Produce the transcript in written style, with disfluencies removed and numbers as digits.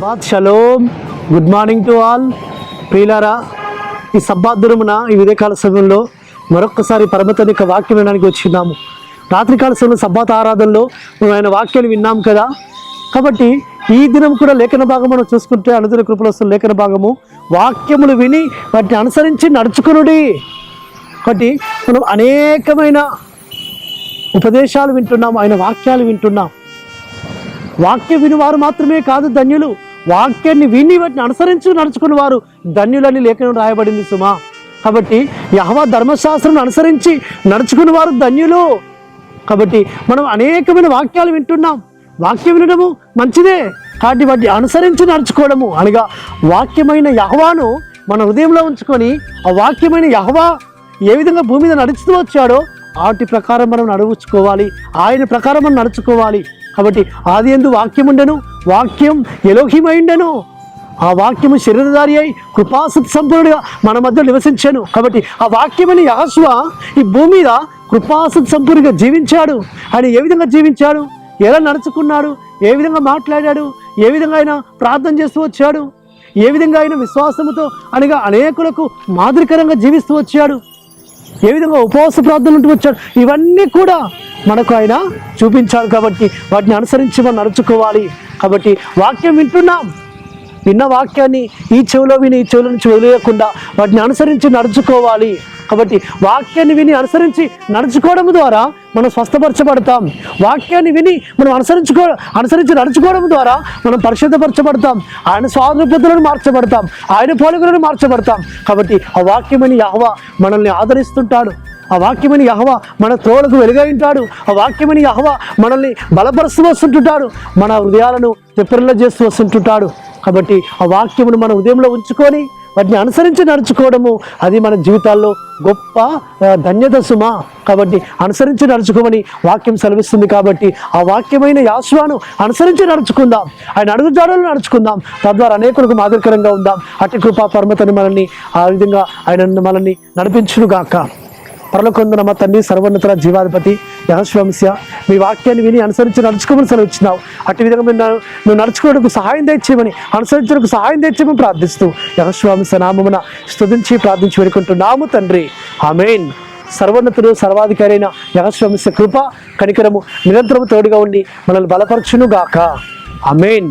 Sabbath shalom. Good morning to all. ప్రియులారా, ఈ Sabbath దినమున ఈ ఉదయకాల సమయంలో మరొక్కసారి పరమతని యొక్క వాక్యం వినడానికి వచ్చినాము. రాత్రికాల సమయంలో సబ్బాత్ ఆరాధనలో మేము ఆయన వాక్యాలు విన్నాం కదా. కాబట్టి ఈ దినం కూడా లేఖన భాగం మనం చూసుకుంటే అనుదిన కృపలో వస్తున్న లేఖన భాగము వాక్యములు విని వాటిని అనుసరించి నడుచుకునుడి. కాబట్టి మనం అనేకమైన ఉపదేశాలు వింటున్నాం, ఆయన వాక్యాలు వింటున్నాం. వాక్యం వినివారు మాత్రమే కాదు ధన్యులు, వాక్యాన్ని విని వాటిని అనుసరించి నడుచుకుని వారు ధన్యులని లేఖనం రాయబడింది సుమా. కాబట్టి యెహోవా ధర్మశాస్త్రం అనుసరించి నడుచుకుని వారు ధన్యులు. కాబట్టి మనం అనేకమైన వాక్యాలు వింటున్నాం. వాక్యం వినడము మంచిదే, కాబట్టి వాటిని అనుసరించి నడుచుకోవడము అనగా వాక్యమైన యెహోవాను మన హృదయంలో ఉంచుకొని ఆ వాక్యమైన యెహోవా ఏ విధంగా భూమి మీద నడుస్తూ వచ్చాడో వాటి ప్రకారం మనం నడుచుకోవాలి, ఆయన ప్రకారం మనం నడుచుకోవాలి. కాబట్టి ఆది యందు వాక్యం ఉండెను, వాక్యం ఎలోహిమైండెను, ఆ వాక్యము శరీరధారి అయి కృపాసక్తి సంపూర్ణుడిగా మన మధ్య నివసించాను. కాబట్టి ఆ వాక్యమని యెహోషువ ఈ భూమి మీద కృపాసక్తి సంపూర్ణంగా జీవించాడు. ఆయన ఏ విధంగా జీవించాడు, ఎలా నడుచుకున్నాడు, ఏ విధంగా మాట్లాడాడు, ఏ విధంగా ఆయన ప్రార్థన చేస్తూ వచ్చాడు, ఏ విధంగా ఆయన విశ్వాసముతో అనగా అనేకులకు మాదిరికరంగా జీవిస్తూ వచ్చాడు, ఏ విధంగా ఉపవాస ప్రార్థనలు ఉంటూ వచ్చాడు, ఇవన్నీ కూడా మనకు ఆయన చూపించాడు. కాబట్టి వాటిని అనుసరించి మనం నడుచుకోవాలి. కాబట్టి వాక్యం వింటున్నాం, విన్న వాక్యాన్ని ఈ చెవిలో విని ఈ చెవుల నుంచి వదిలేయకుండా వాటిని అనుసరించి నడుచుకోవాలి. కాబట్టి వాక్యాన్ని విని అనుసరించి నడుచుకోవడం ద్వారా మనం స్వస్థపరచబడతాం. వాక్యాన్ని విని మనం అనుసరించి నడుచుకోవడం ద్వారా మనం పరిశుద్ధపరచబడతాం, ఆయన స్వాతంత్రులను మార్చబడతాం, ఆయన పోలికలను మార్చబడతాం. కాబట్టి ఆ వాక్యమని యెహోవా మనల్ని ఆదరిస్తుంటాడు, ఆ వాక్యమని యెహోవా మన త్రోవలకు వెలుగై ఉంటాడు, ఆ వాక్యమని యెహోవా మనల్ని బలపరుస్తూ వస్తుంటుంటాడు, మన హృదయాలను తెప్పరిల్ల చేస్తూ వస్తుంటుంటాడు. కాబట్టి ఆ వాక్యమును మన హృదయంలో ఉంచుకొని వాటిని అనుసరించి నడుచుకోవడము అది మన జీవితాల్లో గొప్ప ధన్యత సుమా. కాబట్టి అనుసరించి నడుచుకోమని వాక్యం సెలవిస్తుంది. కాబట్టి ఆ వాక్యమైన యెహోషువను అనుసరించి నడుచుకుందాం, ఆయన అడుగుజాడలు నడుచుకుందాం, తద్వారా అనేకులకు మాదిరికరంగా ఉందాం. అట్టి కృపా పరమతని మనల్ని ఆ విధంగా ఆయన మనల్ని నడిపించునుగాక. పరలోకమందున్న మా తండ్రి, సర్వోన్నత జీవాధిపతి యెహోషువ, మీ వాక్యాన్ని విని అనుసరించి నడుచుకోమని సెలవిచ్చినావు. అట్టి విధంగా మేము నడుచుకోవడానికి సహాయం తెచ్చేయమని, అనుసరించడానికి సహాయం తెచ్చేయమని ప్రార్థిస్తూ యెహోషువ నామమున స్తుతించి ప్రార్థించి వేడుకుంటున్నాము తండ్రి, ఆమేన్. సర్వోన్నతుడు సర్వాధికారి అయిన యెహోషువ కృప కనికరము నిరంతరము తోడుగా ఉండి మనల్ని బలపరచును గాక, ఆమేన్.